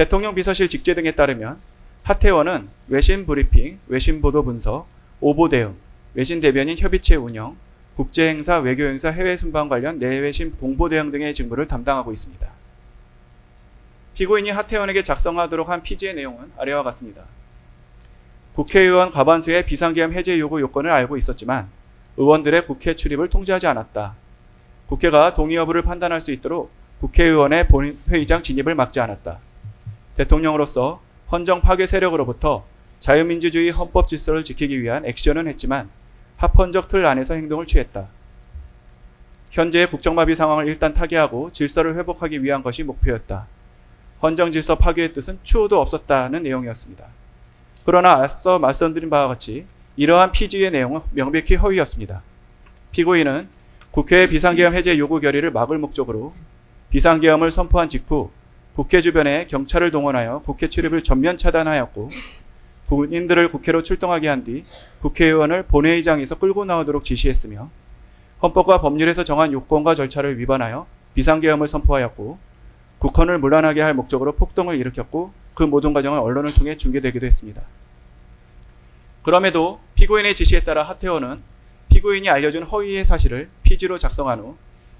대통령 비서실 직제 등에 따르면 하태원은 외신 브리핑, 외신 보도 분석, 오보 대응, 외신 대변인 협의체 운영, 국제행사, 외교행사, 해외 순방 관련 내외신 공보 대응 등의 직무를 담당하고 있습니다. 피고인이 하태원에게 작성하도록 한 피지의 내용은 아래와 같습니다. 국회의원 과반수의 비상계엄 해제 요구 요건을 알고 있었지만 의원들의 국회 출입을 통제하지 않았다. 국회가 동의 여부를 판단할 수 있도록 국회의원의 본회의장 진입을 막지 않았다. 대통령으로서 헌정 파괴 세력으로부터 자유민주주의 헌법 질서를 지키기 위한 액션은 했지만 합헌적 틀 안에서 행동을 취했다. 현재의 국정마비 상황을 일단 타개하고 질서를 회복하기 위한 것이 목표였다. 헌정 질서 파괴의 뜻은 추호도 없었다는 내용이었습니다. 그러나 앞서 말씀드린 바와 같이 이러한 피지의 내용은 명백히 허위였습니다. 피고인은 국회의 비상계엄 해제 요구 결의를 막을 목적으로 비상계엄을 선포한 직후 국회 주변에 경찰을 동원하여 국회 출입을 전면 차단하였고 국민들을 국회로 출동하게 한 뒤 국회의원을 본회의장에서 끌고 나오도록 지시했으며 헌법과 법률에서 정한 요건과 절차를 위반하여 비상계엄을 선포하였고 국헌을 문란하게 할 목적으로 폭동을 일으켰고 그 모든 과정은 언론을 통해 중계되기도 했습니다. 그럼에도 피고인의 지시에 따라 하태원은 피고인이 알려준 허위의 사실을 피지로 작성한 후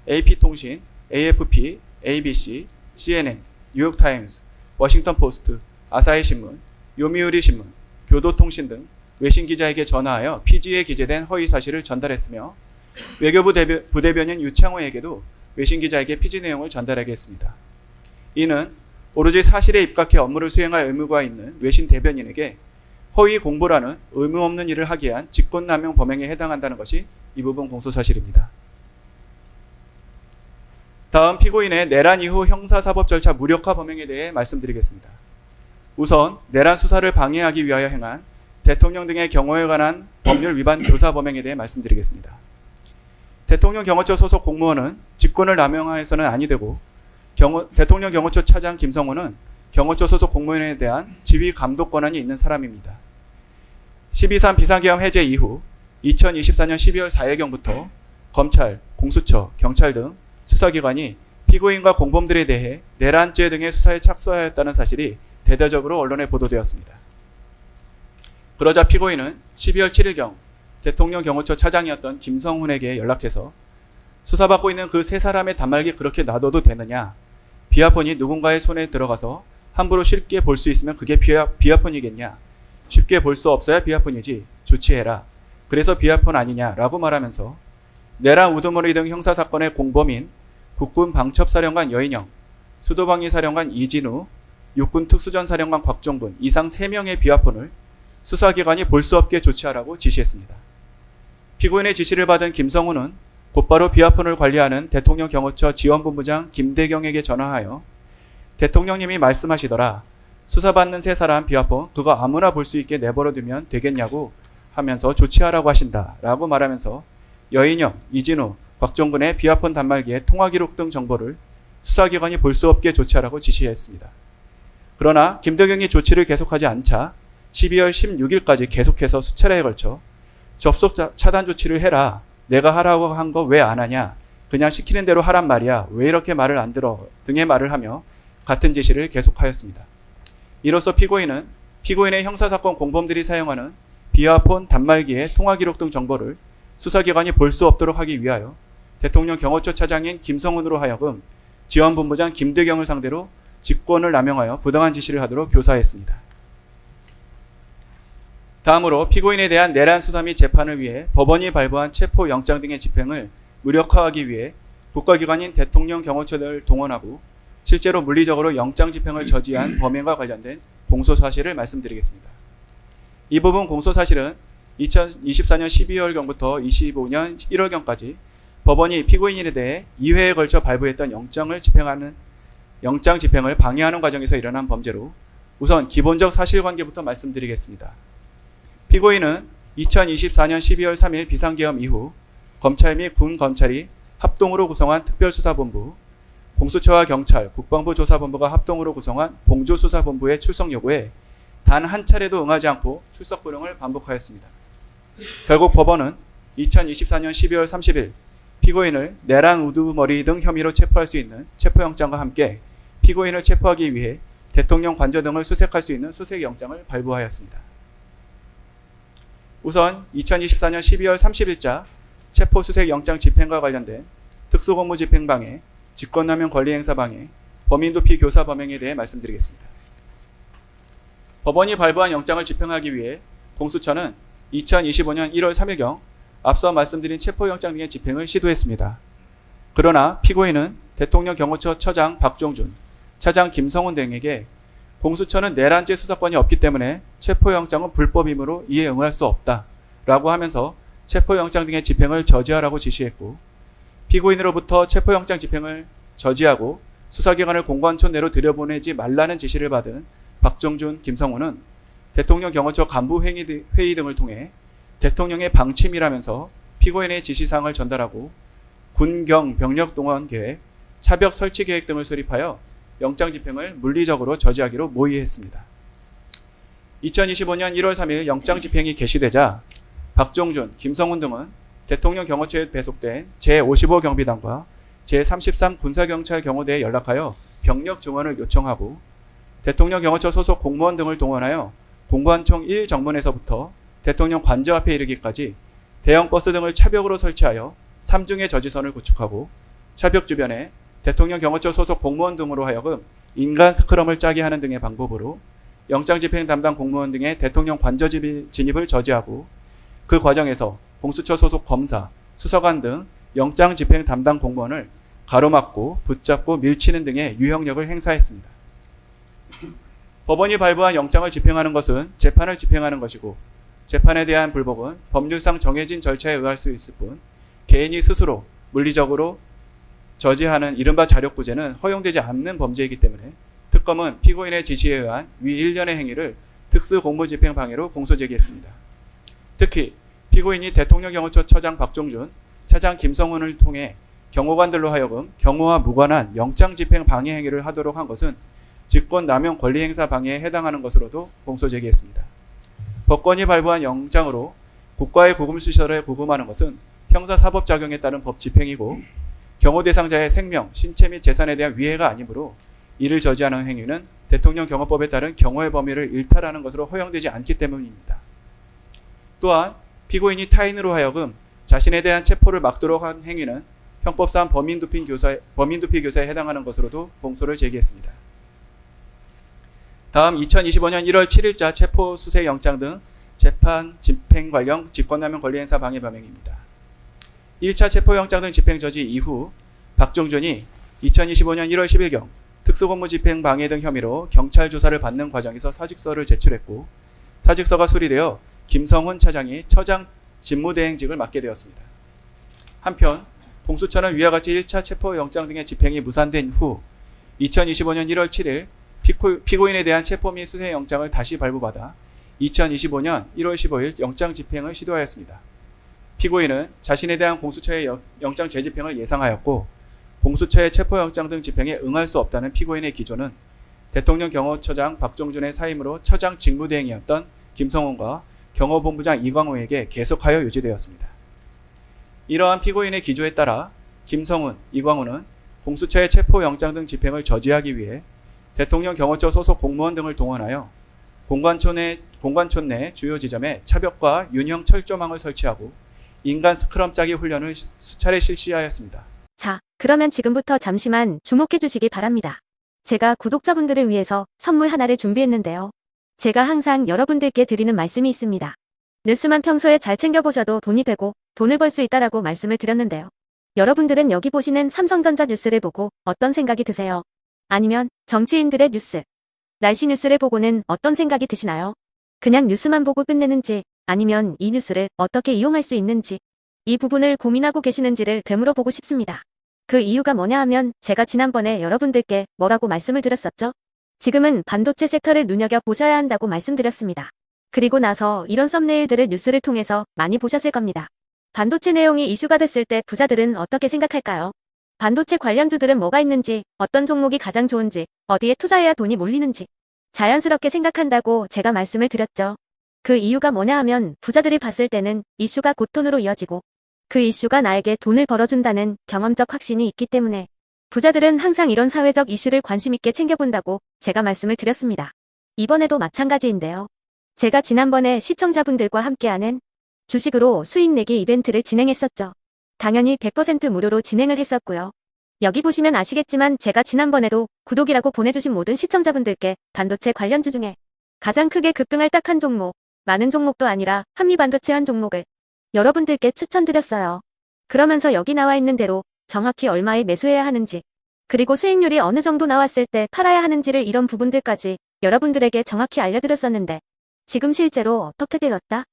AP통신, AFP, ABC, CNN, 뉴욕타임스, 워싱턴포스트, 아사히신문, 요미우리 신문, 교도통신 등 외신 기자에게 전화하여 피지에 기재된 허위 사실을 전달했으며 외교부 부대변인 유창호에게도 외신 기자에게 피지 내용을 전달하게 했습니다. 이는 오로지 사실에 입각해 업무를 수행할 의무가 있는 외신 대변인에게 허위 공보라는 의무 없는 일을 하게 한 직권남용 범행에 해당한다는 것이 이 부분 공소사실입니다. 다음 피고인의 내란 이후 형사사법 절차 무력화 범행에 대해 말씀드리겠습니다. 우선 내란 수사를 방해하기 위하여 행한 대통령 등의 경호에 관한 법률 위반 교사 범행에 대해 말씀드리겠습니다. 대통령 경호처 소속 공무원은 직권을 남용해서는 아니 되고 대통령 경호처 차장 김성호는 경호처 소속 공무원에 대한 지휘 감독 권한이 있는 사람입니다. 12.3 비상계엄 해제 이후 2024년 12월 4일경부터 검찰, 공수처, 경찰 등 수사기관이 피고인과 공범들에 대해 내란죄 등의 수사에 착수하였다는 사실이 대대적으로 언론에 보도되었습니다. 그러자 피고인은 12월 7일경 대통령 경호처 차장이었던 김성훈에게 연락해서 수사받고 있는 그 세 사람의 단말기 그렇게 놔둬도 되느냐? 비아폰이 누군가의 손에 들어가서 함부로 쉽게 볼 수 있으면 그게 비아폰이겠냐? 쉽게 볼 수 없어야 비아폰이지. 조치해라. 그래서 비아폰 아니냐라고 말하면서 내란 우두머리 등 형사사건의 공범인 국군 방첩사령관 여인영, 수도방위사령관 이진우, 육군 특수전사령관 곽종군 이상 3명의 비아폰을 수사기관이 볼 수 없게 조치하라고 지시했습니다. 피고인의 지시를 받은 김성훈은 곧바로 비아폰을 관리하는 대통령 경호처 지원본부장 김대경에게 전화하여 대통령님이 말씀하시더라. 수사받는 세 사람 비아폰 그거 아무나 볼 수 있게 내버려두면 되겠냐고 하면서 조치하라고 하신다 라고 말하면서 여인영, 이진우, 곽종군의 비아폰 단말기의 통화기록 등 정보를 수사기관이 볼 수 없게 조치하라고 지시했습니다. 그러나 김대경이 조치를 계속하지 않자 12월 16일까지 계속해서 수차례에 걸쳐 접속 차단 조치를 해라. 내가 하라고 한 거 왜 안 하냐. 그냥 시키는 대로 하란 말이야. 왜 이렇게 말을 안 들어. 등의 말을 하며 같은 지시를 계속하였습니다. 이로써 피고인은 피고인의 형사사건 공범들이 사용하는 비아폰 단말기의 통화기록 등 정보를 수사기관이 볼 수 없도록 하기 위하여 대통령 경호처 차장인 김성훈으로 하여금 지원본부장 김대경을 상대로 직권을 남용하여 부당한 지시를 하도록 교사했습니다. 다음으로 피고인에 대한 내란 수사 및 재판을 위해 법원이 발부한 체포영장 등의 집행을 무력화하기 위해 국가기관인 대통령 경호처를 동원하고 실제로 물리적으로 영장 집행을 저지한 범행과 관련된 공소사실을 말씀드리겠습니다. 이 부분 공소사실은 2024년 12월경부터 25년 1월경까지 법원이 피고인에 대해 2회에 걸쳐 발부했던 영장 집행을 방해하는 과정에서 일어난 범죄로 우선 기본적 사실관계부터 말씀드리겠습니다. 피고인은 2024년 12월 3일 비상계엄 이후 검찰 및 군검찰이 합동으로 구성한 특별수사본부, 공수처와 경찰, 국방부 조사본부가 합동으로 구성한 공조수사본부의 출석 요구에 단 한 차례도 응하지 않고 출석 불응을 반복하였습니다. 결국 법원은 2024년 12월 30일 피고인을 내란 우두머리 등 혐의로 체포할 수 있는 체포영장과 함께 피고인을 체포하기 위해 대통령 관저 등을 수색할 수 있는 수색영장을 발부하였습니다. 우선 2024년 12월 30일자 체포수색영장 집행과 관련된 특수공무집행방해, 직권남용 권리행사방해, 범인도피 교사 범행에 대해 말씀드리겠습니다. 법원이 발부한 영장을 집행하기 위해 공수처는 2025년 1월 3일경 앞서 말씀드린 체포영장 등의 집행을 시도했습니다. 그러나 피고인은 대통령 경호처 처장 박종준, 차장 김성훈 등에게 공수처는 내란죄 수사권이 없기 때문에 체포영장은 불법이므로 이에 응할 수 없다 라고 하면서 체포영장 등의 집행을 저지하라고 지시했고, 피고인으로부터 체포영장 집행을 저지하고 수사기관을 공관촌 내로 들여보내지 말라는 지시를 받은 박종준, 김성훈은 대통령 경호처 간부 회의 등을 통해 대통령의 방침이라면서 피고인의 지시사항을 전달하고 군경 병력 동원 계획, 차벽 설치 계획 등을 수립하여 영장 집행을 물리적으로 저지하기로 모의했습니다. 2025년 1월 3일 영장 집행이 개시되자 박종준, 김성훈 등은 대통령 경호처에 배속된 제55 경비단과 제33 군사경찰 경호대에 연락하여 병력 증원을 요청하고 대통령 경호처 소속 공무원 등을 동원하여 공관총 1정문에서부터 대통령 관저 앞에 이르기까지 대형 버스 등을 차벽으로 설치하여 3중의 저지선을 구축하고 차벽 주변에 대통령 경호처 소속 공무원 등으로 하여금 인간 스크럼을 짜게 하는 등의 방법으로 영장 집행 담당 공무원 등의 대통령 관저 진입을 저지하고, 그 과정에서 공수처 소속 검사, 수사관 등 영장 집행 담당 공무원을 가로막고 붙잡고 밀치는 등의 유형력을 행사했습니다. 법원이 발부한 영장을 집행하는 것은 재판을 집행하는 것이고, 재판에 대한 불복은 법률상 정해진 절차에 의할 수 있을 뿐 개인이 스스로 물리적으로 저지하는 이른바 자력구제는 허용되지 않는 범죄이기 때문에 특검은 피고인의 지시에 의한 위 일련의 행위를 특수공무집행방해로 공소제기했습니다. 특히 피고인이 대통령 경호처 처장 박종준, 차장 김성훈을 통해 경호관들로 하여금 경호와 무관한 영장 집행 방해 행위를 하도록 한 것은 직권남용 권리행사 방해에 해당하는 것으로도 공소제기했습니다. 법관이 발부한 영장으로 국가의 구금시설에 구금하는 것은 형사사법작용에 따른 법 집행이고 경호 대상자의 생명, 신체 및 재산에 대한 위해가 아니므로 이를 저지하는 행위는 대통령 경호법에 따른 경호의 범위를 일탈하는 것으로 허용되지 않기 때문입니다. 또한 피고인이 타인으로 하여금 자신에 대한 체포를 막도록 한 행위는 형법상 범인도피 교사에 해당하는 것으로도 공소를 제기했습니다. 다음 2025년 1월 7일자 체포 수색 영장 등 재판 집행 관련 직권남용 권리행사 방해 범행입니다. 1차 체포영장 등 집행 저지 이후 박종준이 2025년 1월 10일경 특수공무집행 방해 등 혐의로 경찰 조사를 받는 과정에서 사직서를 제출했고, 사직서가 수리되어 김성훈 차장이 처장 직무대행직을 맡게 되었습니다. 한편 공수처는 위와 같이 1차 체포영장 등의 집행이 무산된 후 2025년 1월 7일 피고인에 대한 체포 및 수색영장을 다시 발부받아 2025년 1월 15일 영장 집행을 시도하였습니다. 피고인은 자신에 대한 공수처의 영장 재집행을 예상하였고, 공수처의 체포영장 등 집행에 응할 수 없다는 피고인의 기조는 대통령 경호처장 박종준의 사임으로 처장 직무대행이었던 김성훈과 경호본부장 이광호에게 계속하여 유지되었습니다. 이러한 피고인의 기조에 따라 김성훈, 이광호는 공수처의 체포영장 등 집행을 저지하기 위해 대통령 경호처 소속 공무원 등을 동원하여 공관촌 내 주요 지점에 차벽과 윤형 철조망을 설치하고 인간 스크럼 짜기 훈련을 수차례 실시하였습니다. 자, 그러면 지금부터 잠시만 주목해 주시기 바랍니다. 제가 구독자분들을 위해서 선물 하나를 준비했는데요. 제가 항상 여러분들께 드리는 말씀이 있습니다. 뉴스만 평소에 잘 챙겨보셔도 돈이 되고 돈을 벌 수 있다라고 말씀을 드렸는데요. 여러분들은 여기 보시는 삼성전자 뉴스를 보고 어떤 생각이 드세요? 아니면 정치인들의 뉴스, 날씨 뉴스를 보고는 어떤 생각이 드시나요? 그냥 뉴스만 보고 끝내는지, 아니면 이 뉴스를 어떻게 이용할 수 있는지, 이 부분을 고민하고 계시는지를 되물어 보고 싶습니다. 그 이유가 뭐냐 하면 제가 지난번에 여러분들께 뭐라고 말씀을 드렸었죠? 지금은 반도체 섹터를 눈여겨보셔야 한다고 말씀드렸습니다. 그리고 나서 이런 썸네일들을 뉴스를 통해서 많이 보셨을 겁니다. 반도체 내용이 이슈가 됐을 때 부자들은 어떻게 생각할까요? 반도체 관련주들은 뭐가 있는지, 어떤 종목이 가장 좋은지, 어디에 투자해야 돈이 몰리는지 자연스럽게 생각한다고 제가 말씀을 드렸죠. 그 이유가 뭐냐 하면 부자들이 봤을 때는 이슈가 곧 돈으로 이어지고 그 이슈가 나에게 돈을 벌어준다는 경험적 확신이 있기 때문에 부자들은 항상 이런 사회적 이슈를 관심 있게 챙겨본다고 제가 말씀을 드렸습니다. 이번에도 마찬가지인데요. 제가 지난번에 시청자분들과 함께하는 주식으로 수익 내기 이벤트를 진행했었죠. 당연히 100% 무료로 진행을 했었고요. 여기 보시면 아시겠지만 제가 지난번에도 구독이라고 보내주신 모든 시청자분들께 반도체 관련주 중에 가장 크게 급등할 딱 한 종목, 많은 종목도 아니라 한미반도체 한 종목을 여러분들께 추천드렸어요. 그러면서 여기 나와 있는 대로 정확히 얼마에 매수해야 하는지, 그리고 수익률이 어느 정도 나왔을 때 팔아야 하는지를 이런 부분들까지 여러분들에게 정확히 알려드렸었는데 지금 실제로 어떻게 되었다?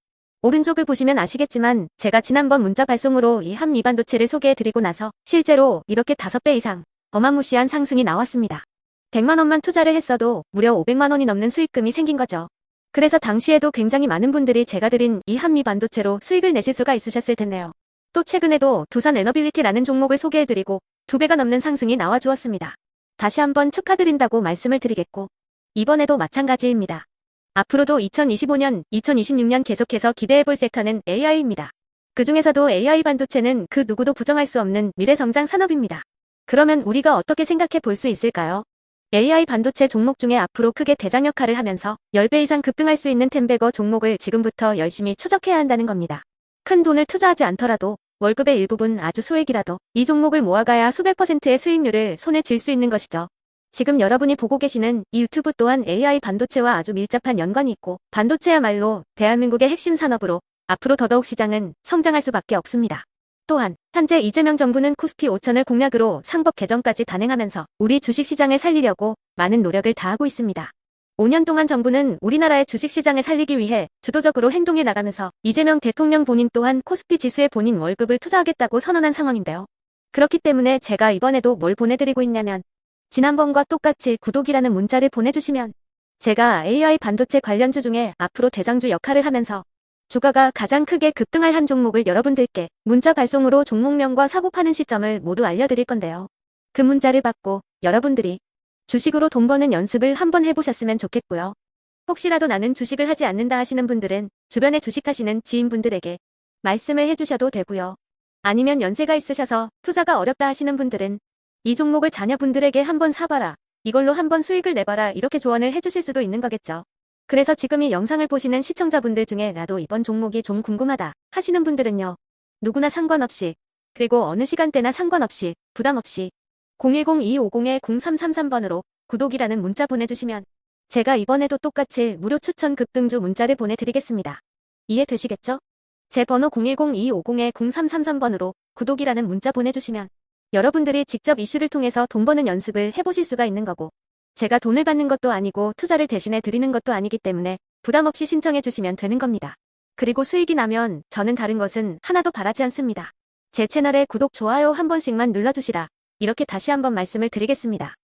오른쪽을 보시면 아시겠지만 제가 지난번 문자 발송으로 이 한미반도체를 소개해드리고 나서 실제로 이렇게 5배 이상 어마무시한 상승이 나왔습니다. 100만 원만 투자를 했어도 무려 500만 원이 넘는 수익금이 생긴 거죠. 그래서 당시에도 굉장히 많은 분들이 제가 드린 이 한미반도체로 수익을 내실 수가 있으셨을 텐데요. 또 최근에도 두산 에너빌리티라는 종목을 소개해드리고 2배가 넘는 상승이 나와주었습니다. 다시 한번 축하드린다고 말씀을 드리겠고 이번에도 마찬가지입니다. 앞으로도 2025년, 2026년 계속해서 기대해볼 섹터는 AI입니다. 그 중에서도 AI 반도체는 그 누구도 부정할 수 없는 미래성장 산업입니다. 그러면 우리가 어떻게 생각해 볼 수 있을까요? AI 반도체 종목 중에 앞으로 크게 대장 역할을 하면서 10배 이상 급등할 수 있는 템베거 종목을 지금부터 열심히 추적해야 한다는 겁니다. 큰 돈을 투자하지 않더라도 월급의 일부분 아주 소액이라도 이 종목을 모아가야 수백 %의 수익률을 손에 쥘 수 있는 것이죠. 지금 여러분이 보고 계시는 이 유튜브 또한 AI 반도체와 아주 밀접한 연관이 있고 반도체야말로 대한민국의 핵심 산업으로 앞으로 더더욱 시장은 성장할 수밖에 없습니다. 또한 현재 이재명 정부는 코스피 5천을 공약으로 상법 개정까지 단행하면서 우리 주식시장을 살리려고 많은 노력을 다하고 있습니다. 5년 동안 정부는 우리나라의 주식시장을 살리기 위해 주도적으로 행동해 나가면서 이재명 대통령 본인 또한 코스피 지수에 본인 월급을 투자하겠다고 선언한 상황인데요. 그렇기 때문에 제가 이번에도 뭘 보내드리고 있냐면 지난번과 똑같이 구독이라는 문자를 보내주시면 제가 AI 반도체 관련주 중에 앞으로 대장주 역할을 하면서 주가가 가장 크게 급등할 한 종목을 여러분들께 문자 발송으로 종목명과 사고 파는 시점을 모두 알려드릴 건데요. 그 문자를 받고 여러분들이 주식으로 돈 버는 연습을 한번 해보셨으면 좋겠고요. 혹시라도 나는 주식을 하지 않는다 하시는 분들은 주변에 주식하시는 지인분들에게 말씀을 해주셔도 되고요. 아니면 연세가 있으셔서 투자가 어렵다 하시는 분들은 이 종목을 자녀분들에게 한번 사봐라, 이걸로 한번 수익을 내봐라, 이렇게 조언을 해주실 수도 있는 거겠죠. 그래서 지금 이 영상을 보시는 시청자분들 중에 나도 이번 종목이 좀 궁금하다 하시는 분들은요. 누구나 상관없이, 그리고 어느 시간대나 상관없이 부담 없이 010-2250-0333번으로 구독이라는 문자 보내주시면 제가 이번에도 똑같이 무료 추천 급등주 문자를 보내드리겠습니다. 이해되시겠죠? 제 번호 010-2250-0333번으로 구독이라는 문자 보내주시면 여러분들이 직접 이슈를 통해서 돈 버는 연습을 해보실 수가 있는 거고 제가 돈을 받는 것도 아니고 투자를 대신해 드리는 것도 아니기 때문에 부담 없이 신청해 주시면 되는 겁니다. 그리고 수익이 나면 저는 다른 것은 하나도 바라지 않습니다. 제 채널에 구독, 좋아요 한 번씩만 눌러주시라. 이렇게 다시 한번 말씀을 드리겠습니다.